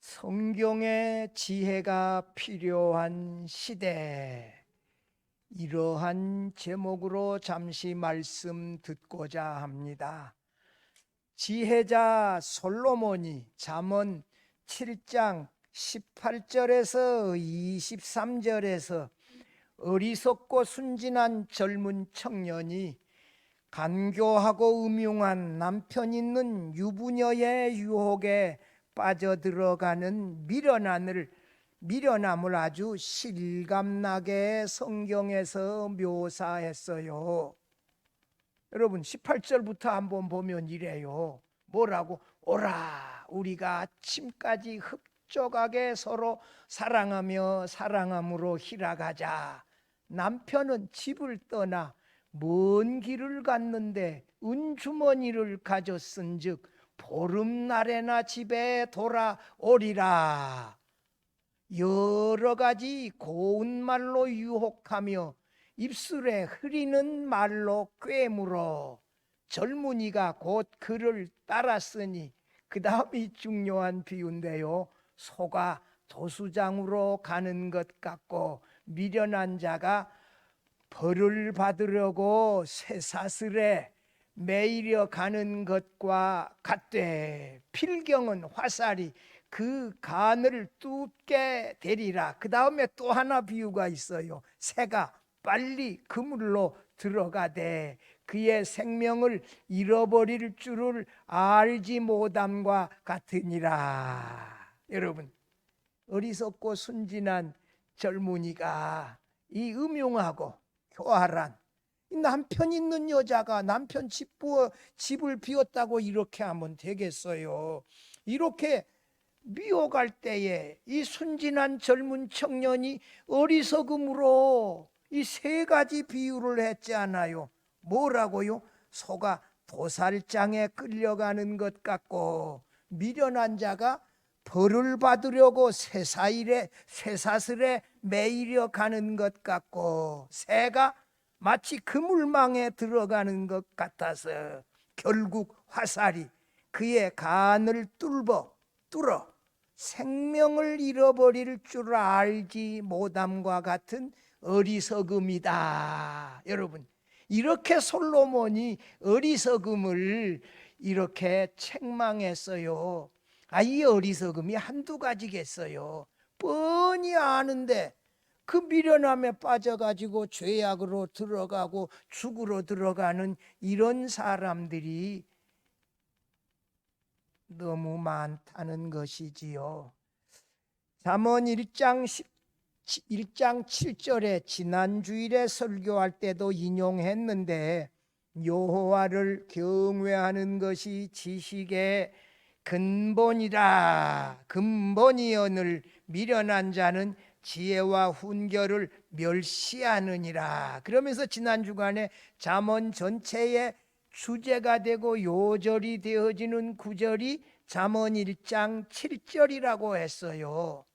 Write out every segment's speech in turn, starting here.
성경의 지혜가 필요한 시대, 이러한 제목으로 잠시 말씀 듣고자 합니다. 지혜자 솔로몬이 잠언 7장 18절에서 23절에서 어리석고 순진한 젊은 청년이 간교하고 음흉한 남편 있는 유부녀의 유혹에 빠져들어가는 미련함을 아주 실감나게 성경에서 묘사했어요. 여러분 18절부터 한번 보면 이래요. 뭐라고? 오라 우리가 아침까지 흡족하게 서로 사랑하며 사랑함으로 희락하자. 남편은 집을 떠나 먼 길을 갔는데 은주머니를 가졌은즉 보름날에나 집에 돌아오리라. 여러 가지 고운 말로 유혹하며 입술에 흐리는 말로 꿰물어 젊은이가 곧 그를 따랐으니, 그 다음이 중요한 비유인데요. 소가 도수장으로 가는 것 같고 미련한 자가 벌을 받으려고 쇠사슬에 매이려 가는 것과 같되 필경은 화살이 그 간을 뚫게 되리라. 그 다음에 또 하나 비유가 있어요. 새가 빨리 그물로 들어가되 그의 생명을 잃어버릴 줄을 알지 못함과 같으니라. 여러분, 어리석고 순진한 젊은이가 이 음흉하고 교활한 남편 있는 여자가 남편 집을 비웠다고 이렇게 하면 되겠어요? 이렇게 미워갈 때에 이 순진한 젊은 청년이 어리석음으로 이 세 가지 비유를 했지 않아요? 뭐라고요? 소가 도살장에 끌려가는 것 같고 미련한 자가 벌을 받으려고 쇠사슬에 매이려 가는 것 같고 새가 마치 그물망에 들어가는 것 같아서 결국 화살이 그의 간을 뚫어 생명을 잃어버릴 줄 알지 못함과 같은 어리석음이다. 여러분, 이렇게 솔로몬이 어리석음을 이렇게 책망했어요. 이 어리석음이 한두 가지겠어요? 뻔히 아는데 그 미련함에 빠져가지고 죄악으로 들어가고 죽으러 들어가는 이런 사람들이 너무 많다는 것이지요. 잠언 1장 7절에 지난 주일에 설교할 때도 인용했는데, 여호와를 경외하는 것이 지식의 근본이라. 근본이언을 미련한 자는 지혜와 훈결을 멸시하느니라. 그러면서 지난 주간에 잠언 전체의 주제가 되고 요절이 되어지는 구절이 잠언 1장 7절이라고 했어요.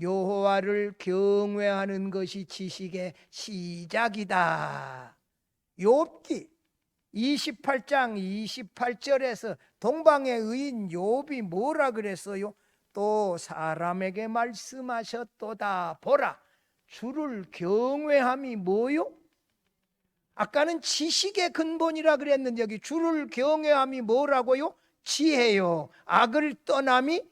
여호와를 경외하는 것이 지식의 시작이다. 욥기 28장 28절에서 동방의 의인 욥이 뭐라 그랬어요? 또 사람에게 말씀하셨도다. 보라, 주를 경외함이 뭐요? 아까는 지식의 근본이라 그랬는데 여기 주를 경외함이 뭐라고요? 지혜요. 악을 떠남이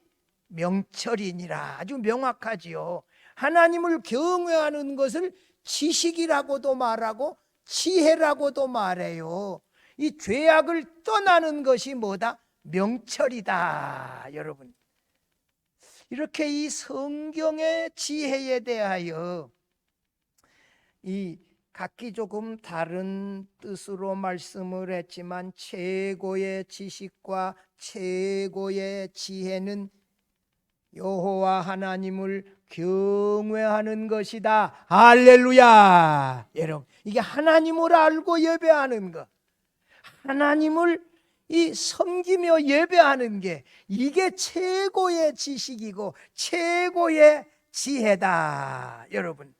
명철이니라. 아주 명확하지요. 하나님을 경외하는 것을 지식이라고도 말하고 지혜라고도 말해요. 이 죄악을 떠나는 것이 뭐다? 명철이다. 여러분, 이렇게 이 성경의 지혜에 대하여 이 각기 조금 다른 뜻으로 말씀을 했지만 최고의 지식과 최고의 지혜는 여호와 하나님을 경외하는 것이다. 할렐루야. 여러분, 이게 하나님을 알고 예배하는 것, 하나님을 이 섬기며 예배하는 게 이게 최고의 지식이고 최고의 지혜다. 여러분,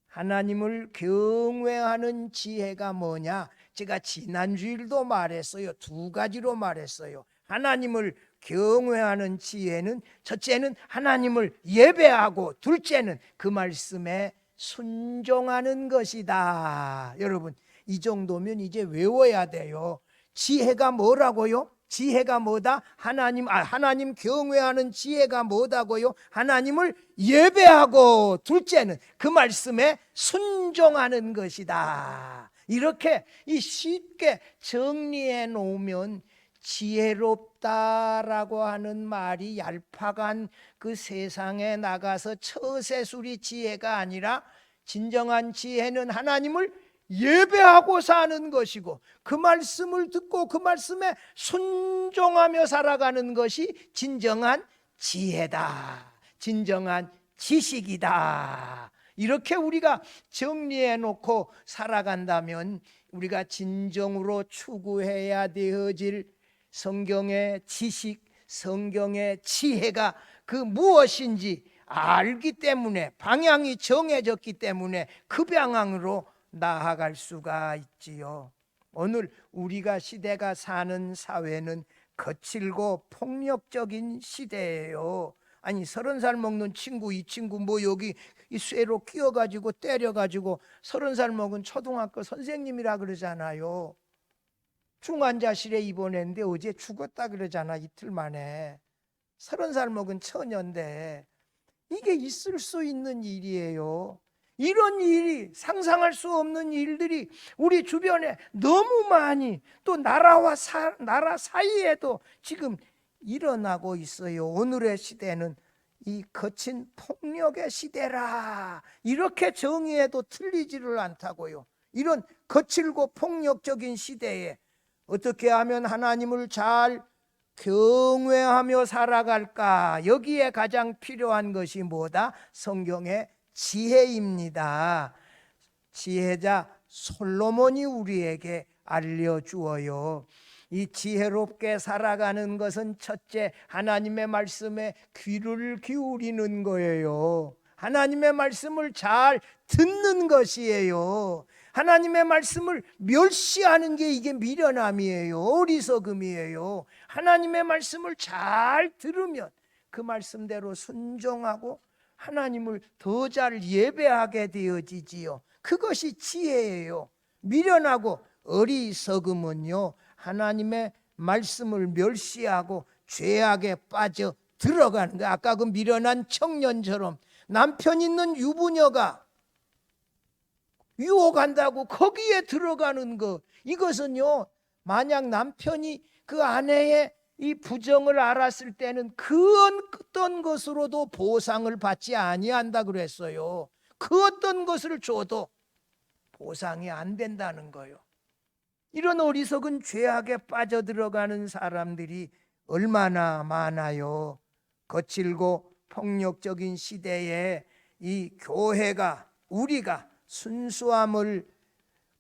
하나님을 경외하는 지혜가 뭐냐? 제가 지난주일도 말했어요. 두 가지로 말했어요. 하나님을 경외하는 지혜는 첫째는 하나님을 예배하고 둘째는 그 말씀에 순종하는 것이다. 여러분, 이 정도면 이제 외워야 돼요. 지혜가 뭐라고요? 지혜가 뭐다? 하나님 경외하는 지혜가 뭐다고요? 하나님을 예배하고 둘째는 그 말씀에 순종하는 것이다. 이렇게 쉽게 정리해 놓으면 지혜롭다라고 하는 말이 얄팍한 그 세상에 나가서 처세술이 지혜가 아니라 진정한 지혜는 하나님을 예배하고 사는 것이고 그 말씀을 듣고 그 말씀에 순종하며 살아가는 것이 진정한 지혜다. 진정한 지식이다. 이렇게 우리가 정리해 놓고 살아간다면 우리가 진정으로 추구해야 되어질 성경의 지식, 성경의 지혜가 그 무엇인지 알기 때문에 방향이 정해졌기 때문에 그 방향으로 나아갈 수가 있지요. 오늘 우리가 시대가 사는 사회는 거칠고 폭력적인 시대예요. 아니 30살 먹는 친구 이 친구 뭐 여기 이 쇠로 끼워가지고 때려가지고 30살 먹은 초등학교 선생님이라 그러잖아요. 중환자실에 입원했는데 어제 죽었다 그러잖아. 이틀 만에. 30살 먹은 처녀인데 이게 있을 수 있는 일이에요. 이런 일이 상상할 수 없는 일들이 우리 주변에 너무 많이 또 나라 사이에도 지금 일어나고 있어요. 오늘의 시대는 이 거친 폭력의 시대라. 이렇게 정의해도 틀리지를 않다고요. 이런 거칠고 폭력적인 시대에 어떻게 하면 하나님을 잘 경외하며 살아갈까? 여기에 가장 필요한 것이 뭐다? 성경의 지혜입니다. 지혜자 솔로몬이 우리에게 알려주어요. 이 지혜롭게 살아가는 것은 첫째 하나님의 말씀에 귀를 기울이는 거예요. 하나님의 말씀을 잘 듣는 것이에요. 하나님의 말씀을 멸시하는 게 이게 미련함이에요. 어리석음이에요. 하나님의 말씀을 잘 들으면 그 말씀대로 순종하고 하나님을 더 잘 예배하게 되어지지요. 그것이 지혜예요. 미련하고 어리석음은요, 하나님의 말씀을 멸시하고 죄악에 빠져 들어가는 거예요. 아까 그 미련한 청년처럼 남편 있는 유부녀가 유혹한다고 거기에 들어가는 것, 이것은요, 만약 남편이 그 아내의 이 부정을 알았을 때는 그 어떤 것으로도 보상을 받지 아니한다 그랬어요. 그 어떤 것을 줘도 보상이 안 된다는 거예요. 이런 어리석은 죄악에 빠져들어가는 사람들이 얼마나 많아요. 거칠고 폭력적인 시대에 이 교회가, 우리가 순수함을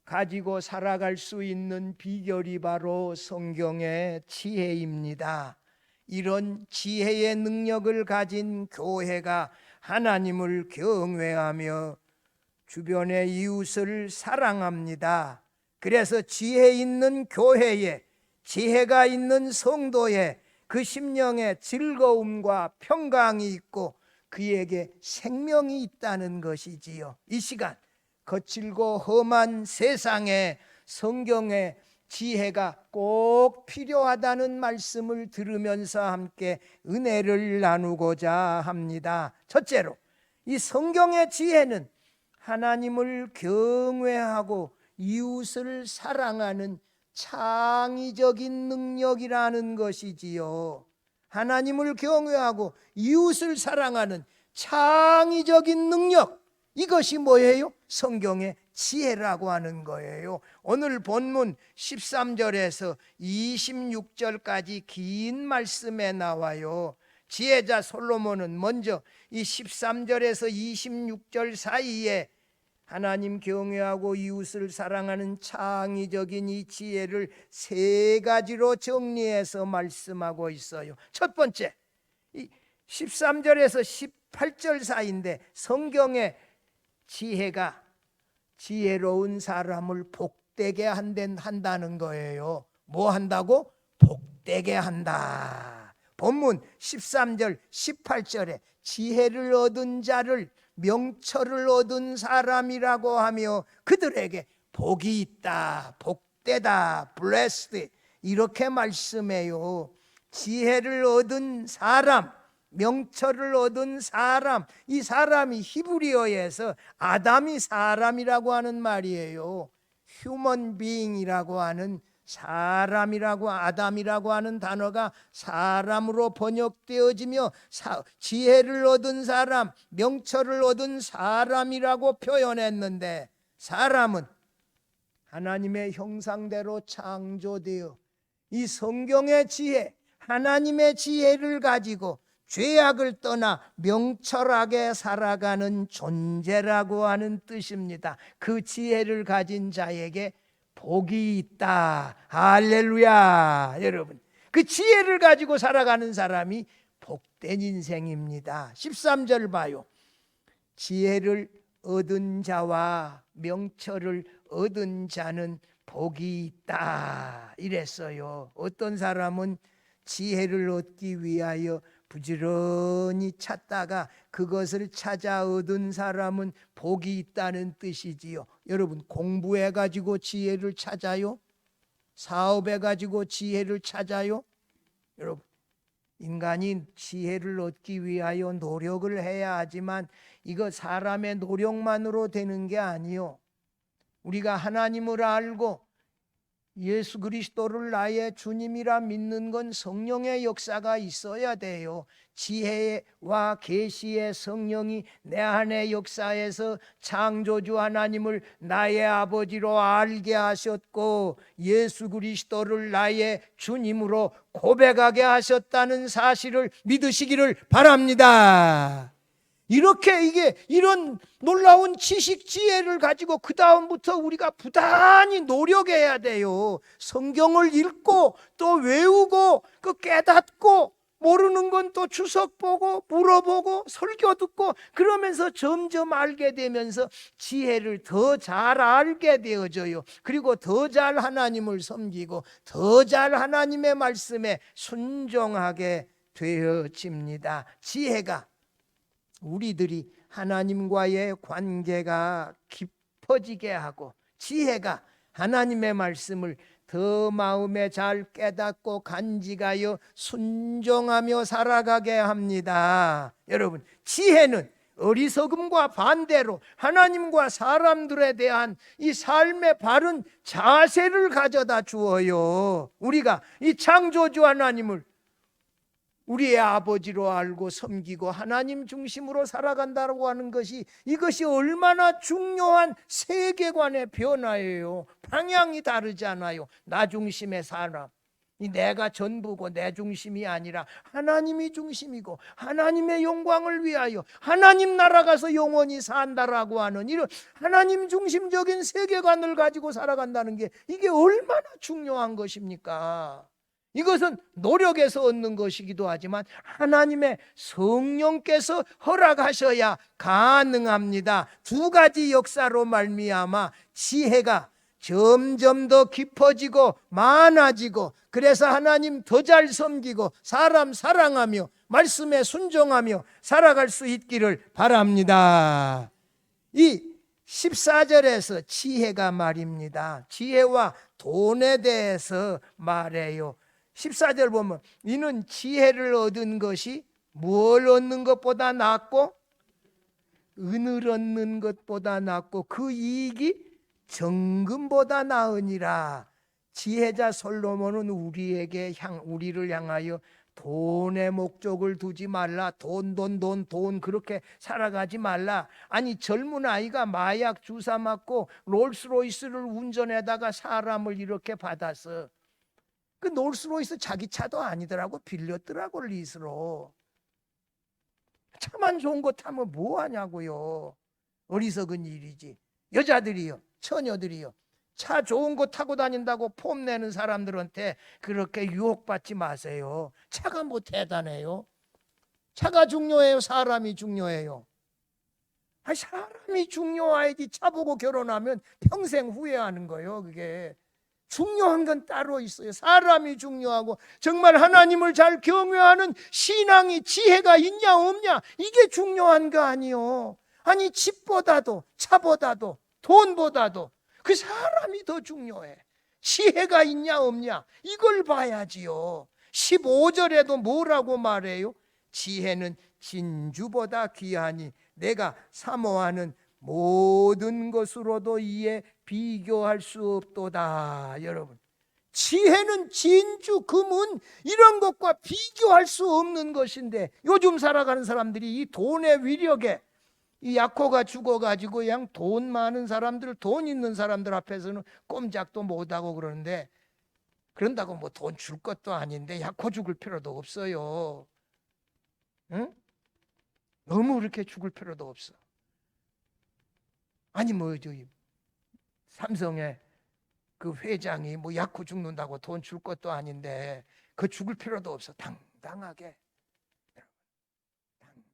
가지고 살아갈 수 있는 비결이 바로 성경의 지혜입니다. 이런 지혜의 능력을 가진 교회가 하나님을 경외하며 주변의 이웃을 사랑합니다. 그래서 지혜 있는 교회에, 지혜가 있는 성도에 그 심령에 즐거움과 평강이 있고 그에게 생명이 있다는 것이지요. 이 시간 거칠고 험한 세상에 성경의 지혜가 꼭 필요하다는 말씀을 들으면서 함께 은혜를 나누고자 합니다. 첫째로, 이 성경의 지혜는 하나님을 경외하고 이웃을 사랑하는 창의적인 능력이라는 것이지요. 하나님을 경외하고 이웃을 사랑하는 창의적인 능력, 이것이 뭐예요? 성경의 지혜라고 하는 거예요. 오늘 본문 13절에서 26절까지 긴 말씀에 나와요. 지혜자 솔로몬은 먼저 이 13절에서 26절 사이에 하나님 경외하고 이웃을 사랑하는 창의적인 이 지혜를 세 가지로 정리해서 말씀하고 있어요. 첫 번째, 이 13절에서 18절 사이인데 성경의 지혜가 지혜로운 사람을 복되게 한다는 거예요. 뭐 한다고? 복되게 한다. 본문 13절 18절에 지혜를 얻은 자를 명철을 얻은 사람이라고 하며 그들에게 복이 있다, 복되다, blessed 이렇게 말씀해요. 지혜를 얻은 사람, 명철을 얻은 사람, 이 사람이 히브리어에서 아담이 사람이라고 하는 말이에요. 휴먼 비잉이라고 하는 사람이라고, 아담이라고 하는 단어가 사람으로 번역되어지며 지혜를 얻은 사람, 명철을 얻은 사람이라고 표현했는데, 사람은 하나님의 형상대로 창조되어 이 성경의 지혜, 하나님의 지혜를 가지고 죄악을 떠나 명철하게 살아가는 존재라고 하는 뜻입니다. 그 지혜를 가진 자에게 복이 있다. 할렐루야. 여러분, 그 지혜를 가지고 살아가는 사람이 복된 인생입니다. 13절 봐요. 지혜를 얻은 자와 명철을 얻은 자는 복이 있다 이랬어요. 어떤 사람은 지혜를 얻기 위하여 부지런히 찾다가 그것을 찾아 얻은 사람은 복이 있다는 뜻이지요. 여러분, 공부해 가지고 지혜를 찾아요? 사업해 가지고 지혜를 찾아요? 여러분, 인간이 지혜를 얻기 위하여 노력을 해야 하지만 이거 사람의 노력만으로 되는 게 아니요. 우리가 하나님을 알고 예수 그리스도를 나의 주님이라 믿는 건 성령의 역사가 있어야 돼요. 지혜와 계시의 성령이 내 안에 역사해서 창조주 하나님을 나의 아버지로 알게 하셨고 예수 그리스도를 나의 주님으로 고백하게 하셨다는 사실을 믿으시기를 바랍니다. 이렇게 이런 놀라운 지식 지혜를 가지고 그 다음부터 우리가 부단히 노력해야 돼요. 성경을 읽고 또 외우고 그 깨닫고 모르는 건 또 주석 보고 물어보고 설교 듣고 그러면서 점점 알게 되면서 지혜를 더 잘 알게 되어져요. 그리고 더 잘 하나님을 섬기고 더 잘 하나님의 말씀에 순종하게 되어집니다. 지혜가 우리들이 하나님과의 관계가 깊어지게 하고 지혜가 하나님의 말씀을 더 마음에 잘 깨닫고 간직하여 순종하며 살아가게 합니다. 여러분, 지혜는 어리석음과 반대로 하나님과 사람들에 대한 이 삶의 바른 자세를 가져다 주어요. 우리가 이 창조주 하나님을 우리의 아버지로 알고 섬기고 하나님 중심으로 살아간다고 하는 것이 이것이 얼마나 중요한 세계관의 변화예요. 방향이 다르잖아요. 나 중심의 사람, 내가 전부고 내 중심이 아니라 하나님이 중심이고 하나님의 영광을 위하여 하나님 나라 가서 영원히 산다라고 하는 이런 하나님 중심적인 세계관을 가지고 살아간다는 게 이게 얼마나 중요한 것입니까? 이것은 노력에서 얻는 것이기도 하지만 하나님의 성령께서 허락하셔야 가능합니다. 두 가지 역사로 말미암아 지혜가 점점 더 깊어지고 많아지고 그래서 하나님 더 잘 섬기고 사람 사랑하며 말씀에 순종하며 살아갈 수 있기를 바랍니다. 이 14절에서 지혜가 말입니다. 지혜와 돈에 대해서 말해요. 14절 보면 이는 지혜를 얻은 것이 뭘 얻는 것보다 낫고 은을 얻는 것보다 낫고 그 이익이 정금보다 나으니라. 지혜자 솔로몬은 우리를 향하여 돈의 목적을 두지 말라. 돈 그렇게 살아가지 말라. 아니 젊은 아이가 마약 주사 맞고 롤스로이스를 운전해다가 사람을 이렇게 받았어. 그 롤스로이스 자기 차도 아니더라고. 빌렸더라고 리스로. 차만 좋은 거 타면 뭐 하냐고요. 어리석은 일이지. 여자들이요, 처녀들이요, 차 좋은 거 타고 다닌다고 폼내는 사람들한테 그렇게 유혹받지 마세요. 차가 뭐 대단해요? 차가 중요해요? 사람이 중요해요? 사람이 중요해야지. 차 보고 결혼하면 평생 후회하는 거예요. 그게 중요한 건 따로 있어요. 사람이 중요하고 정말 하나님을 잘 경외하는 신앙이 지혜가 있냐 없냐 이게 중요한 거 아니요. 아니 집보다도 차보다도 돈보다도 그 사람이 더 중요해. 지혜가 있냐 없냐 이걸 봐야지요. 15절에도 뭐라고 말해요? 지혜는 진주보다 귀하니 내가 사모하는 모든 것으로도 이에 비교할 수 없도다. 여러분, 지혜는 진주, 금은 이런 것과 비교할 수 없는 것인데 요즘 살아가는 사람들이 이 돈의 위력에 이 약호가 죽어가지고 그냥 돈 많은 사람들, 돈 있는 사람들 앞에서는 꼼짝도 못하고 그러는데 그런다고 뭐 돈 줄 것도 아닌데 약호 죽을 필요도 없어요. 응? 너무 그렇게 죽을 필요도 없어. 아니 뭐 저기 삼성의 그 회장이 뭐 약호 죽는다고 돈 줄 것도 아닌데 그 죽을 필요도 없어. 당당하게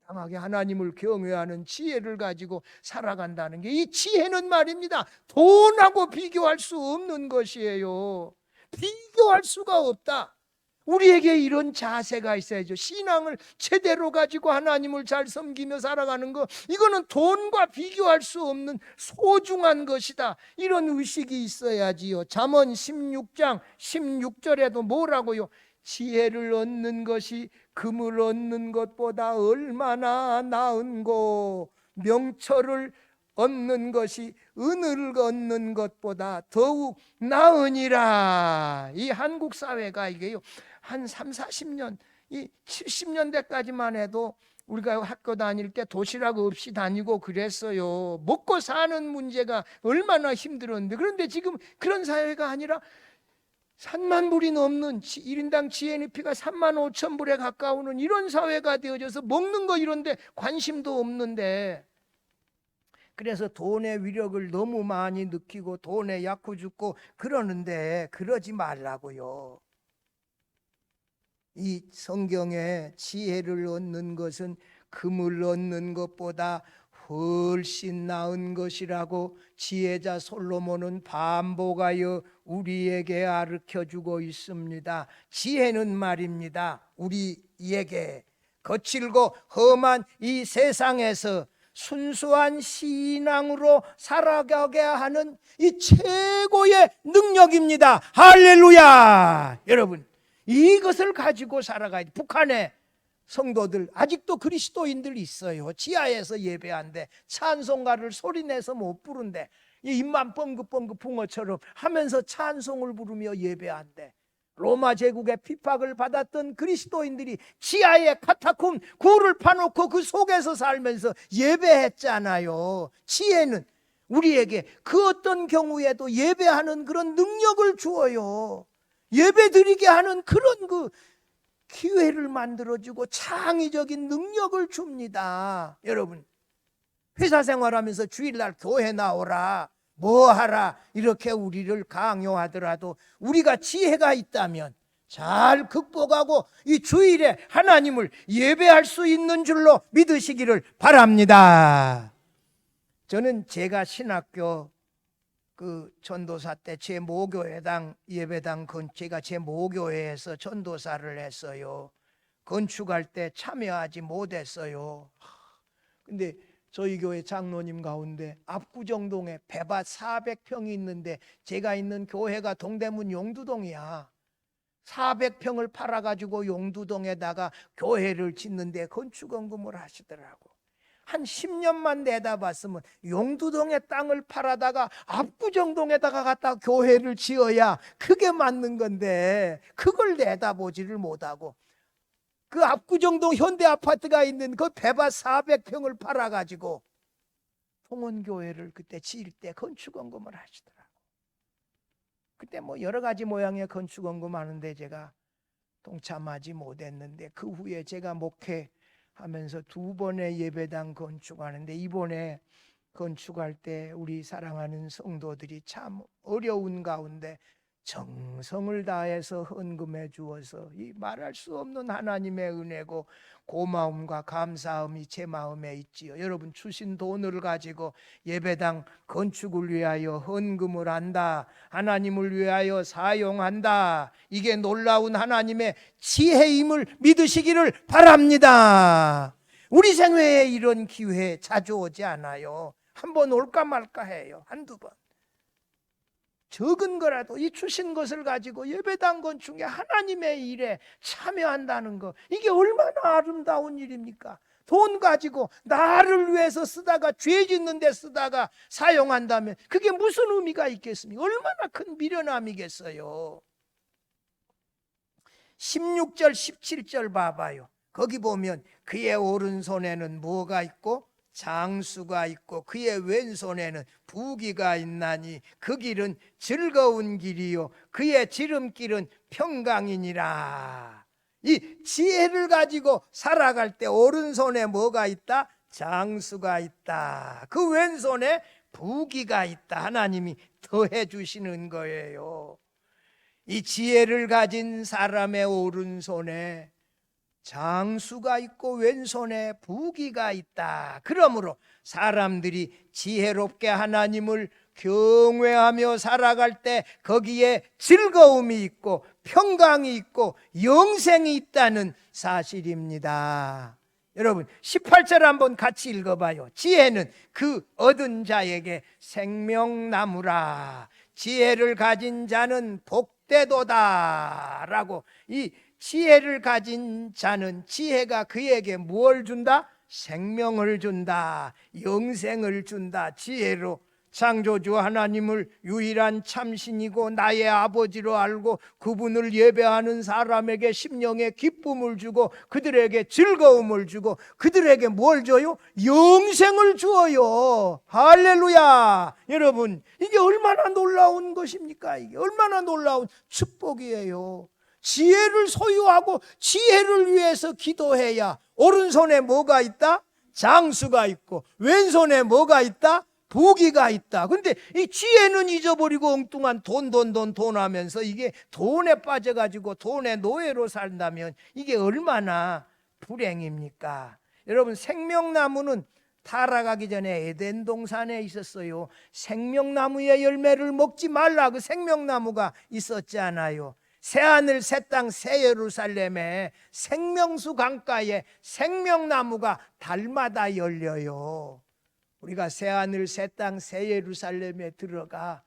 하나님을 경외하는 지혜를 가지고 살아간다는 게 이 지혜는 말입니다. 돈하고 비교할 수 없는 것이에요. 비교할 수가 없다. 우리에게 이런 자세가 있어야죠. 신앙을 제대로 가지고 하나님을 잘 섬기며 살아가는 거, 이거는 돈과 비교할 수 없는 소중한 것이다. 이런 의식이 있어야지요. 잠언 16장 16절에도 뭐라고요? 지혜를 얻는 것이 금을 얻는 것보다 얼마나 나은고, 명철을 얻는 것이 은을 얻는 것보다 더욱 나으니라. 이 한국 사회가 이게요, 한 3, 40년, 이 70년대까지만 해도 우리가 학교 다닐 때 도시락 없이 다니고 그랬어요. 먹고 사는 문제가 얼마나 힘들었는데, 그런데 지금 그런 사회가 아니라 3만 불이 넘는 1인당 GNP가 3만 5천 불에 가까우는 이런 사회가 되어져서 먹는 거 이런데 관심도 없는데, 그래서 돈의 위력을 너무 많이 느끼고 돈에 약호 죽고 그러는데 그러지 말라고요. 이 성경에 지혜를 얻는 것은 금을 얻는 것보다 훨씬 나은 것이라고 지혜자 솔로몬은 반복하여 우리에게 가르쳐주고 있습니다. 지혜는 말입니다, 우리에게 거칠고 험한 이 세상에서 순수한 신앙으로 살아가게 하는 이 최고의 능력입니다. 할렐루야. 여러분, 이것을 가지고 살아가야 돼. 북한에 성도들 아직도 그리스도인들 있어요. 지하에서 예배한대. 찬송가를 소리내서 못 부른대. 입만 뻥긋뻥긋 붕어처럼 하면서 찬송을 부르며 예배한대. 로마 제국의 핍박을 받았던 그리스도인들이 지하에 카타콤 굴을 파놓고 그 속에서 살면서 예배했잖아요. 지혜는 우리에게 그 어떤 경우에도 예배하는 그런 능력을 주어요. 예배 드리게 하는 그런 그 기회를 만들어주고 창의적인 능력을 줍니다. 여러분, 회사 생활하면서 주일날 교회 나오라, 뭐 하라 이렇게 우리를 강요하더라도 우리가 지혜가 있다면 잘 극복하고 이 주일에 하나님을 예배할 수 있는 줄로 믿으시기를 바랍니다. 저는 제가 신학교 그 전도사 때 제 모교회당 예배당 제가 제 모교회에서 전도사를 했어요. 건축할 때 참여하지 못했어요. 근데 저희 교회 장로님 가운데 압구정동에 배밭 400평이 있는데 제가 있는 교회가 동대문 용두동이야. 400평을 팔아가지고 용두동에다가 교회를 짓는데 건축원금을 하시더라고. 한 10년만 내다봤으면 용두동에 땅을 팔아다가 압구정동에다가 갖다 교회를 지어야 그게 맞는 건데 그걸 내다보지를 못하고 그 압구정동 현대아파트가 있는 그 배밭 400평을 팔아가지고 통원교회를 그때 지을 때 건축원금을 하시더라고. 그때 뭐 여러 가지 모양의 건축원금 하는데 제가 동참하지 못했는데 그 후에 제가 목회하면서 2번의 예배당 건축하는데 이번에 건축할 때 우리 사랑하는 성도들이 참 어려운 가운데 정성을 다해서 헌금해 주어서 이 말할 수 없는 하나님의 은혜고 고마움과 감사함이 제 마음에 있지요. 여러분 주신 돈을 가지고 예배당 건축을 위하여 헌금을 한다, 하나님을 위하여 사용한다, 이게 놀라운 하나님의 지혜임을 믿으시기를 바랍니다. 우리 생애에 이런 기회 자주 오지 않아요. 한번 올까 말까 해요. 한두 번. 적은 거라도 이 주신 것을 가지고 예배당 건축에 하나님의 일에 참여한다는 거, 이게 얼마나 아름다운 일입니까? 돈 가지고 나를 위해서 쓰다가 죄 짓는 데 쓰다가 사용한다면 그게 무슨 의미가 있겠습니까? 얼마나 큰 미련함이겠어요. 16절 17절 봐봐요. 거기 보면 그의 오른손에는 뭐가 있고 장수가 있고 그의 왼손에는 부귀가 있나니 그 길은 즐거운 길이요 그의 지름길은 평강이니라. 이 지혜를 가지고 살아갈 때 오른손에 뭐가 있다? 장수가 있다. 그 왼손에 부귀가 있다. 하나님이 더해 주시는 거예요. 이 지혜를 가진 사람의 오른손에 장수가 있고 왼손에 부귀가 있다. 그러므로 사람들이 지혜롭게 하나님을 경외하며 살아갈 때 거기에 즐거움이 있고 평강이 있고 영생이 있다는 사실입니다. 여러분 18절 한번 같이 읽어봐요. 지혜는 그 얻은 자에게 생명나무라. 지혜를 가진 자는 복되도다 라고, 이 지혜를 가진 자는 지혜가 그에게 뭘 준다? 생명을 준다, 영생을 준다. 지혜로 창조주 하나님을 유일한 참신이고 나의 아버지로 알고 그분을 예배하는 사람에게 심령의 기쁨을 주고 그들에게 즐거움을 주고 그들에게 뭘 줘요? 영생을 주어요. 할렐루야. 여러분 이게 얼마나 놀라운 것입니까? 이게 얼마나 놀라운 축복이에요. 지혜를 소유하고 지혜를 위해서 기도해야 오른손에 뭐가 있다? 장수가 있고 왼손에 뭐가 있다? 부귀가 있다. 근데 이 지혜는 잊어버리고 엉뚱한 돈 하면서 이게 돈에 빠져가지고 돈의 노예로 산다면 이게 얼마나 불행입니까? 여러분 생명나무는 타락하기 전에 에덴 동산에 있었어요. 생명나무의 열매를 먹지 말라, 그 생명나무가 있었지 않아요? 새하늘 새 땅 새 예루살렘에 생명수 강가에 생명나무가 달마다 열려요. 우리가 새하늘 새 땅 새 예루살렘에 들어가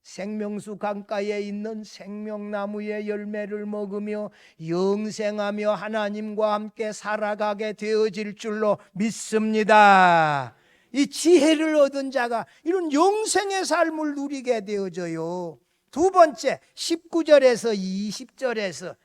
생명수 강가에 있는 생명나무의 열매를 먹으며 영생하며 하나님과 함께 살아가게 되어질 줄로 믿습니다. 이 지혜를 얻은 자가 이런 영생의 삶을 누리게 되어져요. 두 번째 19절에서 20절에서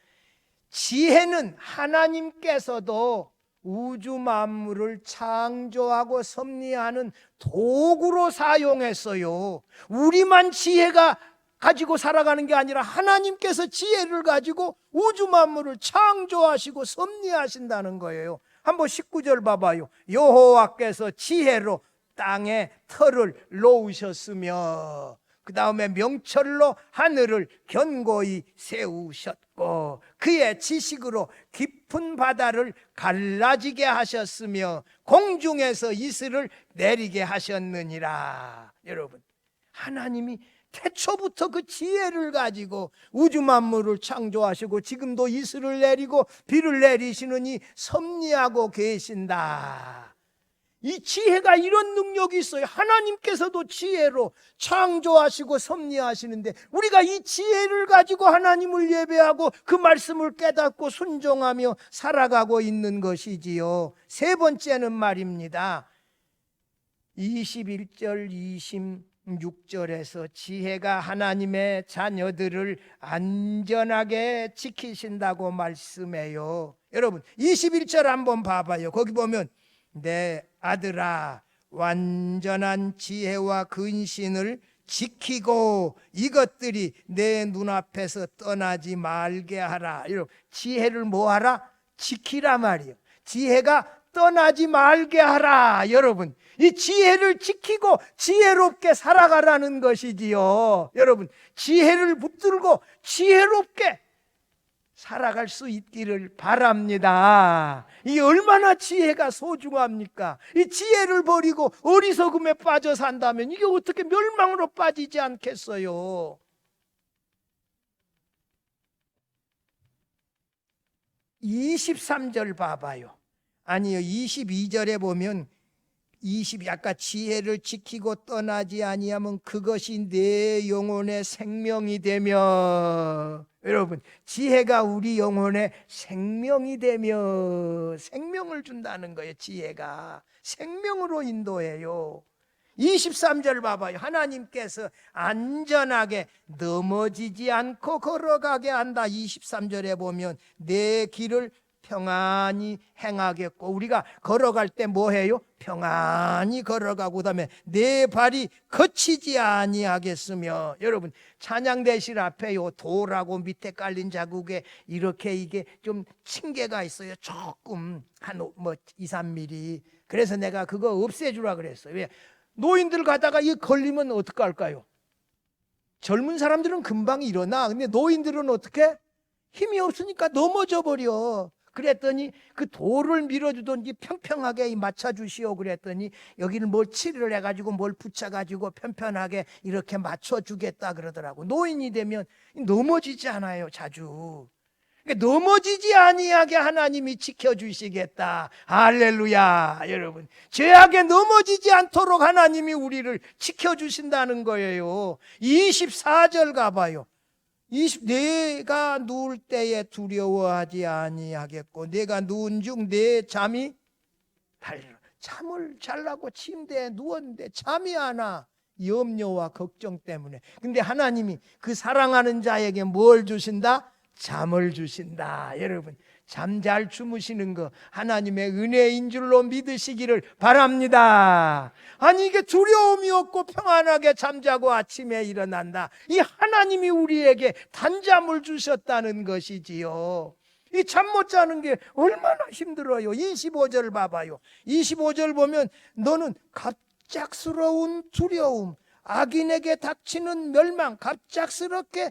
지혜는 하나님께서도 우주 만물을 창조하고 섭리하는 도구로 사용했어요. 우리만 지혜가 가지고 살아가는 게 아니라 하나님께서 지혜를 가지고 우주 만물을 창조하시고 섭리하신다는 거예요. 한번 19절 봐봐요. 여호와께서 지혜로 땅에 터를 놓으셨으며 그 다음에 명철로 하늘을 견고히 세우셨고 그의 지식으로 깊은 바다를 갈라지게 하셨으며 공중에서 이슬을 내리게 하셨느니라. 여러분 하나님이 태초부터 그 지혜를 가지고 우주 만물을 창조하시고 지금도 이슬을 내리고 비를 내리시느니 섭리하고 계신다. 이 지혜가 이런 능력이 있어요. 하나님께서도 지혜로 창조하시고 섭리하시는데 우리가 이 지혜를 가지고 하나님을 예배하고 그 말씀을 깨닫고 순종하며 살아가고 있는 것이지요. 세 번째는 말입니다. 21절 26절에서 지혜가 하나님의 자녀들을 안전하게 지키신다고 말씀해요. 여러분 21절 한번 봐봐요. 거기 보면 내 아들아 완전한 지혜와 근신을 지키고 이것들이 내 눈앞에서 떠나지 말게 하라. 지혜를 뭐 하라? 지키라 말이에요. 지혜가 떠나지 말게 하라. 여러분, 이 지혜를 지키고 지혜롭게 살아가라는 것이지요. 여러분, 지혜를 붙들고 지혜롭게 살아갈 수 있기를 바랍니다. 이 얼마나 지혜가 소중합니까? 이 지혜를 버리고 어리석음에 빠져 산다면 이게 어떻게 멸망으로 빠지지 않겠어요? 23절 봐봐요. 아니요, 22절에 보면 아까 지혜를 지키고 떠나지 아니하면 그것이 내 영혼의 생명이 되며, 여러분, 지혜가 우리 영혼의 생명이 되며 생명을 준다는 거예요. 지혜가 생명으로 인도해요. 23절 봐봐요. 하나님께서 안전하게 넘어지지 않고 걸어가게 한다. 23절에 보면 내 길을 평안히 행하겠고, 우리가 걸어갈 때 뭐 해요? 평안히 걸어가고, 그다음에 내 발이 거치지 아니하겠으며. 여러분, 찬양대실 앞에 요 돌하고 밑에 깔린 자국에 이렇게 이게 좀 층계가 있어요. 조금 한 2, 3mm. 그래서 내가 그거 없애주라 그랬어요. 왜? 노인들 가다가 이 걸리면 어떡할까요? 젊은 사람들은 금방 일어나. 근데 노인들은 어떻게? 힘이 없으니까 넘어져 버려. 그랬더니 그 돌을 밀어주든지 평평하게 맞춰주시오 그랬더니 여기는 뭘 칠을 해가지고 뭘 붙여가지고 편편하게 이렇게 맞춰주겠다 그러더라고. 노인이 되면 넘어지지 않아요, 자주. 그러니까 넘어지지 아니하게 하나님이 지켜주시겠다. 할렐루야. 여러분, 죄악에 넘어지지 않도록 하나님이 우리를 지켜주신다는 거예요. 24절 가봐요. 내가 누울 때에 두려워하지 아니하겠고 내가 누운 중 내 잠이 달리라. 잠을 자려고 침대에 누웠는데 잠이 안 와. 염려와 걱정 때문에. 근데 하나님이 그 사랑하는 자에게 뭘 주신다? 잠을 주신다. 여러분, 잠 잘 주무시는 거 하나님의 은혜인 줄로 믿으시기를 바랍니다. 아니, 이게 두려움이 없고 평안하게 잠자고 아침에 일어난다. 이 하나님이 우리에게 단잠을 주셨다는 것이지요. 이 잠 못 자는 게 얼마나 힘들어요. 25절 봐봐요. 25절 보면 너는 갑작스러운 두려움, 악인에게 닥치는 멸망, 갑작스럽게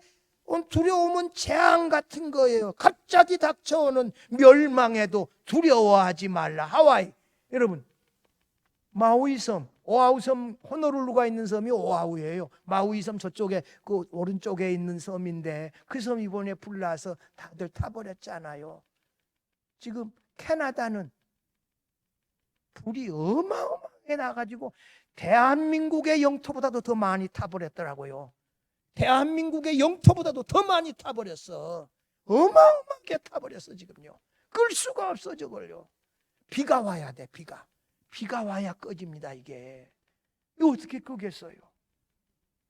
두려움은 재앙 같은 거예요. 갑자기 닥쳐오는 멸망에도 두려워하지 말라. 하와이, 여러분, 마우이 섬, 오아우 섬, 호노룰루가 있는 섬이 오아우예요. 마우이 섬 저쪽에 그 오른쪽에 있는 섬인데 그 섬 이번에 불나서 다들 타버렸잖아요. 지금 캐나다는 불이 어마어마하게 나가지고 대한민국의 영토보다도 더 많이 타버렸더라고요. 대한민국의 영토보다도 더 많이 타버렸어. 어마어마하게 타버렸어. 지금요, 끌 수가 없어. 저걸요, 비가 와야 돼. 비가 와야 꺼집니다. 이게 어떻게 끄겠어요?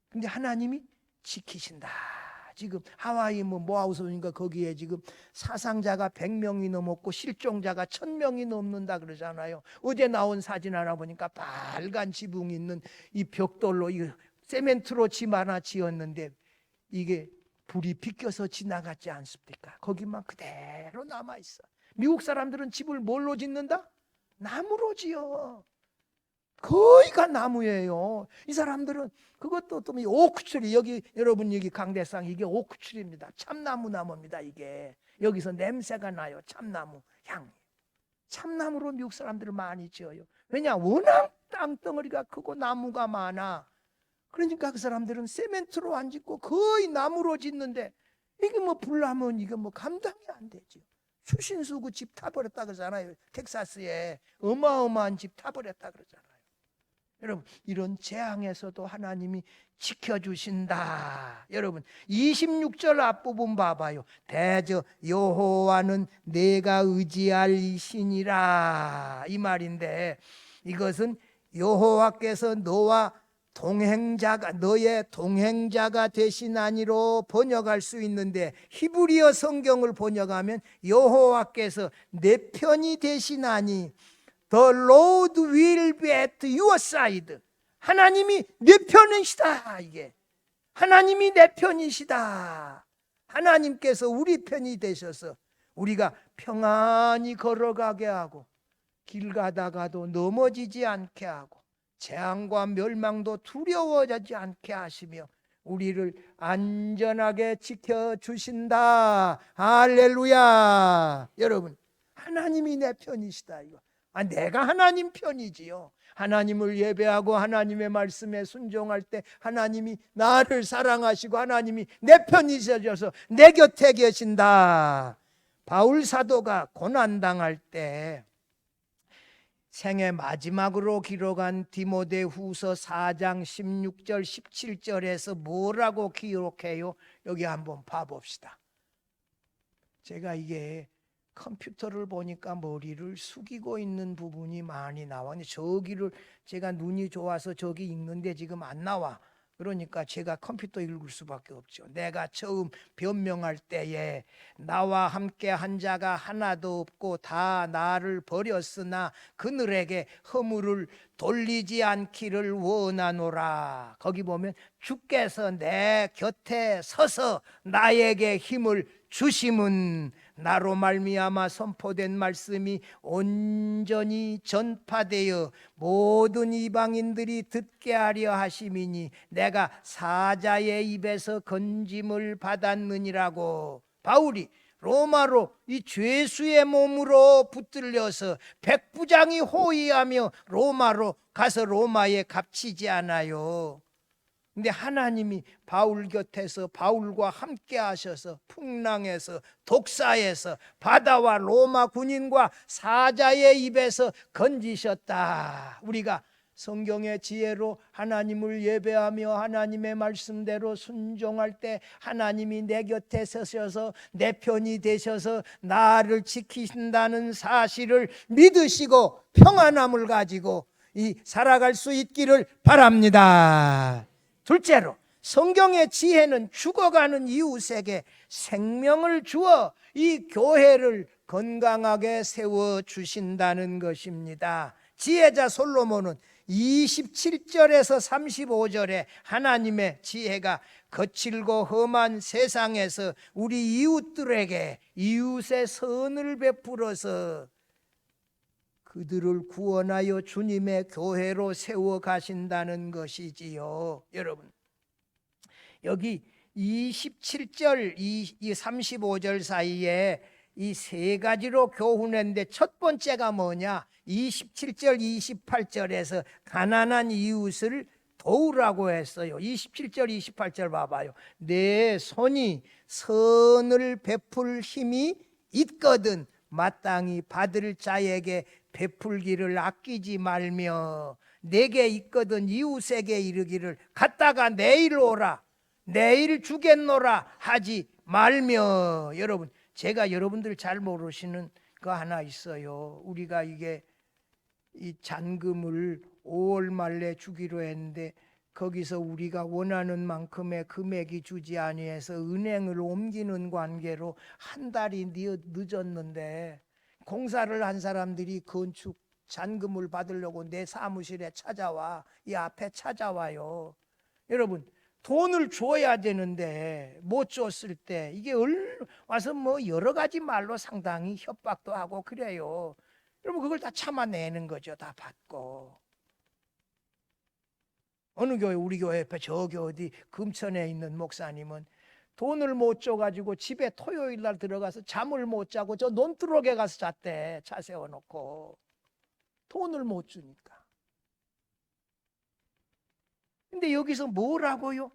근데 하나님이 지키신다. 지금 하와이 모아우섬인가 거기에 지금 사상자가 100명이 넘었고 실종자가 1000명이 넘는다 그러잖아요. 어제 나온 사진 하나 보니까 빨간 지붕 있는 이 벽돌로 이 세멘트로 집 하나 지었는데 이게 불이 비껴서 지나갔지 않습니까? 거기만 그대로 남아있어. 미국 사람들은 집을 뭘로 짓는다? 나무로 지어. 거의가 나무예요. 이 사람들은 그것도 또 오크추리, 여기 여러분 여기 강대상 이게 오크추리입니다. 참나무 나무입니다. 이게 여기서 냄새가 나요. 참나무 향. 참나무로 미국 사람들은 많이 지어요. 왜냐? 워낙 땅덩어리가 크고 나무가 많아. 그러니까 그 사람들은 세멘트로 안 짓고 거의 나무로 짓는데 이게 불나면 이게 감당이 안 되죠. 추신수 그 집 타버렸다 그러잖아요. 텍사스에 어마어마한 집 타버렸다 그러잖아요. 여러분, 이런 재앙에서도 하나님이 지켜주신다. 여러분, 26절 앞부분 봐봐요. 대저 여호와는 내가 의지할 이신이라, 이 말인데 이것은 여호와께서 너의 동행자가 되시나니로 번역할 수 있는데 히브리어 성경을 번역하면 여호와께서 내 편이 되시나니 The Lord will be at your side. 하나님이 내 편이시다. 이게 하나님이 내 편이시다. 하나님께서 우리 편이 되셔서 우리가 평안히 걸어가게 하고 길 가다가도 넘어지지 않게 하고 재앙과 멸망도 두려워하지 않게 하시며 우리를 안전하게 지켜주신다. 할렐루야. 여러분, 하나님이 내 편이시다 이거. 내가 하나님 편이지요. 하나님을 예배하고 하나님의 말씀에 순종할 때 하나님이 나를 사랑하시고 하나님이 내 편이셔서 내 곁에 계신다. 바울 사도가 고난당할 때 생애 마지막으로 기록한 디모데후서 4장 16절 17절에서 뭐라고 기록해요? 여기 한번 봐봅시다. 제가 이게 컴퓨터를 보니까 머리를 숙이고 있는 부분이 많이 나와. 근데 저기를 제가 눈이 좋아서 저기 읽는데 지금 안 나와. 그러니까 제가 컴퓨터 읽을 수밖에 없죠. 내가 처음 변명할 때에 나와 함께 한 자가 하나도 없고 다 나를 버렸으나 그들에게 허물을 돌리지 않기를 원하노라. 거기 보면 주께서 내 곁에 서서 나에게 힘을 주심은 나로 말미암아 선포된 말씀이 온전히 전파되어 모든 이방인들이 듣게 하려 하심이니 내가 사자의 입에서 건짐을 받았느니라고. 바울이 로마로 이 죄수의 몸으로 붙들려서 백부장이 호위하며 로마로 가서 로마에 갇히지 않아요. 근데 하나님이 바울 곁에서 바울과 함께 하셔서 풍랑에서 독사에서 바다와 로마 군인과 사자의 입에서 건지셨다. 우리가 성경의 지혜로 하나님을 예배하며 하나님의 말씀대로 순종할 때 하나님이 내 곁에 서셔서 내 편이 되셔서 나를 지키신다는 사실을 믿으시고 평안함을 가지고 살아갈 수 있기를 바랍니다. 둘째로 성경의 지혜는 죽어가는 이웃에게 생명을 주어 이 교회를 건강하게 세워주신다는 것입니다. 지혜자 솔로몬은 27절에서 35절에 하나님의 지혜가 거칠고 험한 세상에서 우리 이웃들에게 이웃의 선을 베풀어서 그들을 구원하여 주님의 교회로 세워 가신다는 것이지요. 여러분, 여기 27절, 35절 사이에 이 세 가지로 교훈했는데 첫 번째가 뭐냐? 27절, 28절에서 가난한 이웃을 도우라고 했어요. 27절, 28절 봐봐요. 내 손이 선을 베풀 힘이 있거든 마땅히 받을 자에게 베풀기를 아끼지 말며 내게 있거든 이웃에게 이르기를 갔다가 내일 오라 내일 주겠노라 하지 말며. 여러분, 제가 여러분들 잘 모르시는 거 하나 있어요. 우리가 이게 이 잔금을 5월 말에 주기로 했는데 거기서 우리가 원하는 만큼의 금액이 주지 아니해서 은행을 옮기는 관계로 한 달이 늦었는데 공사를 한 사람들이 건축 잔금을 받으려고 내 사무실에 찾아와. 이 앞에 찾아와요. 여러분, 돈을 줘야 되는데 못 줬을 때 이게 와서 뭐 여러 가지 말로 상당히 협박도 하고 그래요. 여러분, 그걸 다 참아내는 거죠. 다 받고. 어느 교회, 우리 교회 옆에 저기 어디 금천에 있는 목사님은 돈을 못 줘가지고 집에 토요일 날 들어가서 잠을 못 자고 저 논두렁에 가서 잤대. 차 세워놓고. 돈을 못 주니까. 근데 여기서 뭐라고요?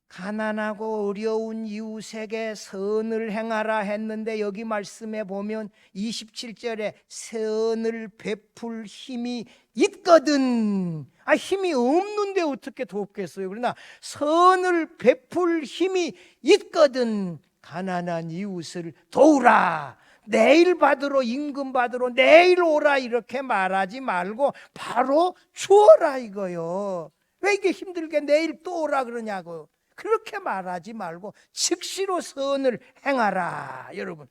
가난하고 어려운 이웃에게 선을 행하라 했는데 여기 말씀에 보면 27절에 선을 베풀 힘이 있거든. 힘이 없는데 어떻게 돕겠어요? 그러나 선을 베풀 힘이 있거든. 가난한 이웃을 도우라. 내일 받으러 임금 받으러 내일 오라 이렇게 말하지 말고 바로 주어라 이거요. 왜 이게 힘들게 내일 또 오라 그러냐고. 그렇게 말하지 말고 즉시로 선을 행하라. 여러분,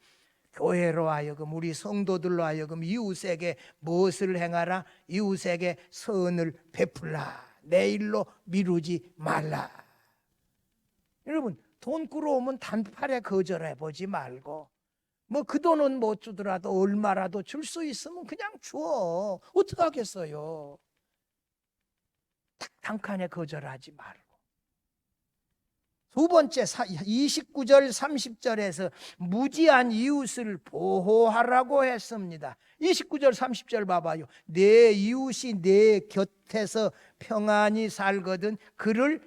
교회로 하여금 우리 성도들로 하여금 이웃에게 무엇을 행하라? 이웃에게 선을 베풀라. 내일로 미루지 말라. 여러분, 돈 끌어오면 단팔에 거절해 보지 말고 뭐 그 돈은 못 주더라도 얼마라도 줄 수 있으면 그냥 줘. 어떡하겠어요. 단칸에 거절하지 말고. 두 번째 29절 30절에서 무지한 이웃을 보호하라고 했습니다. 29절 30절 봐봐요. 내 이웃이 내 곁에서 평안히 살거든 그를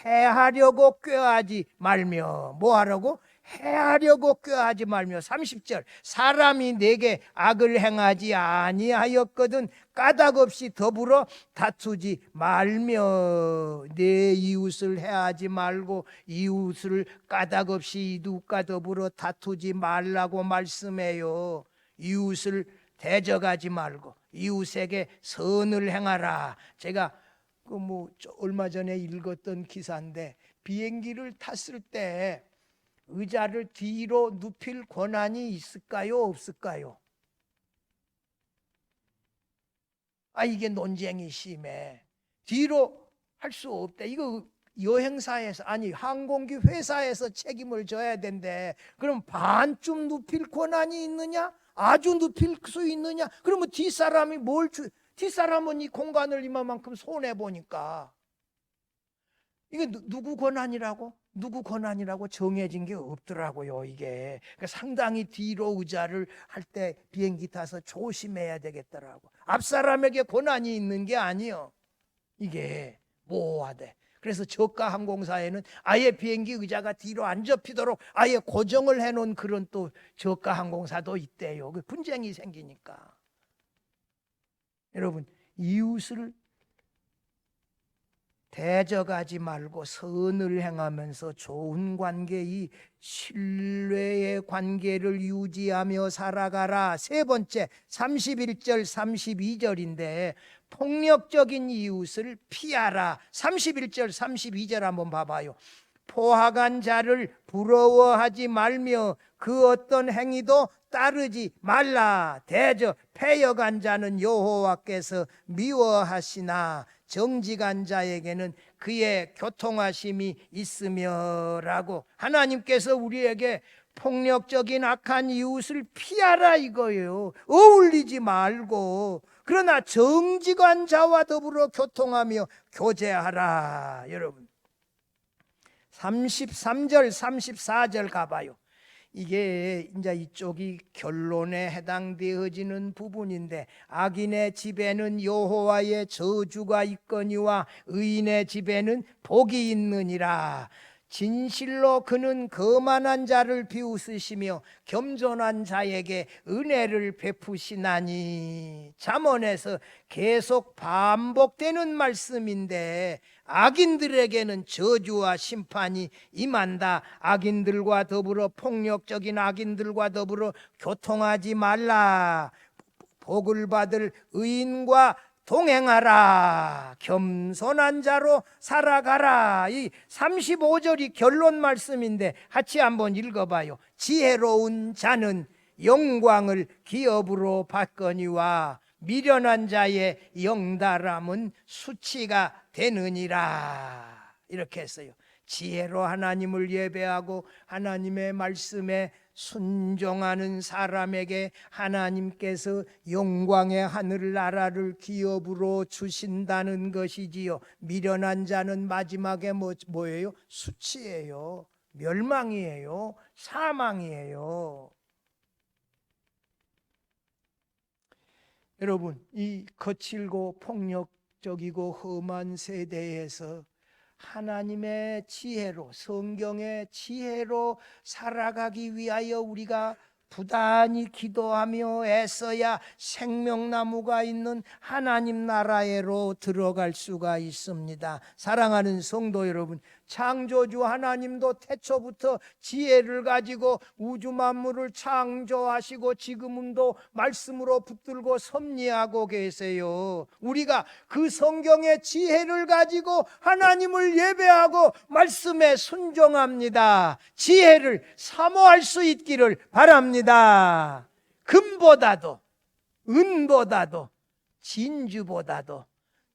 해하려고 꾀하지 말며. 뭐 하라고? 해하려고 꾀하지 말며. 30절 사람이 내게 악을 행하지 아니하였거든 까닭없이 더불어 다투지 말며. 내 이웃을 해하지 말고 이웃을 까닭없이 이웃과 더불어 다투지 말라고 말씀해요. 이웃을 대적하지 말고 이웃에게 선을 행하라. 제가 얼마 전에 읽었던 기사인데 비행기를 탔을 때 의자를 뒤로 눕힐 권한이 있을까요? 없을까요? 이게 논쟁이 심해. 뒤로 할 수 없대. 이거 여행사에서 항공기 회사에서 책임을 져야 된대. 그럼 반쯤 눕힐 권한이 있느냐? 아주 눕힐 수 있느냐? 그러면 뒷사람이 뒷사람은 이 공간을 이만큼 손해 보니까 이게 누구 권한이라고? 누구 권한이라고 정해진 게 없더라고요. 이게 그러니까 상당히 뒤로 의자를 할 때 비행기 타서 조심해야 되겠더라고. 앞사람에게 권한이 있는 게 아니요. 이게 모호하대. 그래서 저가 항공사에는 아예 비행기 의자가 뒤로 안 접히도록 아예 고정을 해놓은 그런 또 저가 항공사도 있대요. 그 분쟁이 생기니까. 여러분, 이웃을 대적하지 말고 선을 행하면서 좋은 관계, 이 신뢰의 관계를 유지하며 살아가라. 세 번째 31절 32절인데 폭력적인 이웃을 피하라. 31절 32절 한번 봐봐요. 포악한 자를 부러워하지 말며 그 어떤 행위도 따르지 말라. 대저 패역한 자는 여호와께서 미워하시나 정직한 자에게는 그의 교통하심이 있으며라고. 하나님께서 우리에게 폭력적인 악한 이웃을 피하라 이거예요. 어울리지 말고 그러나 정직한 자와 더불어 교통하며 교제하라. 여러분 33절 34절 가봐요. 이게 이제 이쪽이 결론에 해당되어지는 부분인데 악인의 집에는 여호와의 저주가 있거니와 의인의 집에는 복이 있느니라. 진실로 그는 거만한 자를 비웃으시며 겸손한 자에게 은혜를 베푸시나니. 잠언에서 계속 반복되는 말씀인데 악인들에게는 저주와 심판이 임한다. 악인들과 더불어 폭력적인 악인들과 더불어 교통하지 말라. 복을 받을 의인과 동행하라. 겸손한 자로 살아가라. 이 35절이 결론 말씀인데 같이 한번 읽어봐요. 지혜로운 자는 영광을 기업으로 받거니와 미련한 자의 영달함은 수치가 되느니라. 이렇게 했어요. 지혜로 하나님을 예배하고 하나님의 말씀에 순종하는 사람에게 하나님께서 영광의 하늘나라를 기업으로 주신다는 것이지요. 미련한 자는 마지막에 뭐예요? 수치예요. 멸망이에요. 사망이에요. 여러분, 이 거칠고 폭력적이고 험한 세대에서 하나님의 지혜로, 성경의 지혜로 살아가기 위하여 우리가 부단히 기도하며 애써야 생명나무가 있는 하나님 나라에로 들어갈 수가 있습니다. 사랑하는 성도 여러분, 창조주 하나님도 태초부터 지혜를 가지고 우주 만물을 창조하시고 지금도 말씀으로 붙들고 섭리하고 계세요. 우리가 그 성경의 지혜를 가지고 하나님을 예배하고 말씀에 순종합니다. 지혜를 사모할 수 있기를 바랍니다. 금보다도 은보다도 진주보다도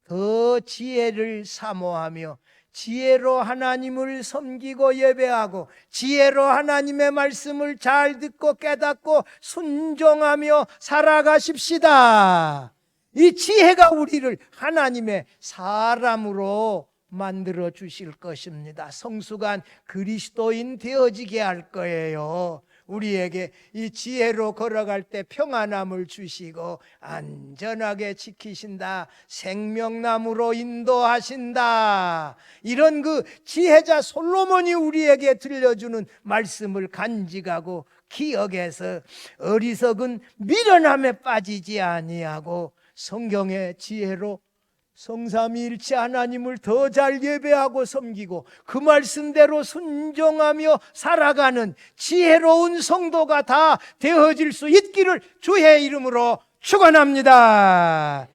더 지혜를 사모하며 지혜로 하나님을 섬기고 예배하고 지혜로 하나님의 말씀을 잘 듣고 깨닫고 순종하며 살아가십시다. 이 지혜가 우리를 하나님의 사람으로 만들어 주실 것입니다. 성숙한 그리스도인 되어지게 할 거예요. 우리에게 이 지혜로 걸어갈 때 평안함을 주시고 안전하게 지키신다. 생명나무로 인도하신다. 이런 그 지혜자 솔로몬이 우리에게 들려주는 말씀을 간직하고 기억해서 어리석은 미련함에 빠지지 아니하고 성경의 지혜로 성삼위일체 하나님을 더 잘 예배하고 섬기고 그 말씀대로 순종하며 살아가는 지혜로운 성도가 다 되어질 수 있기를 주의 이름으로 축원합니다.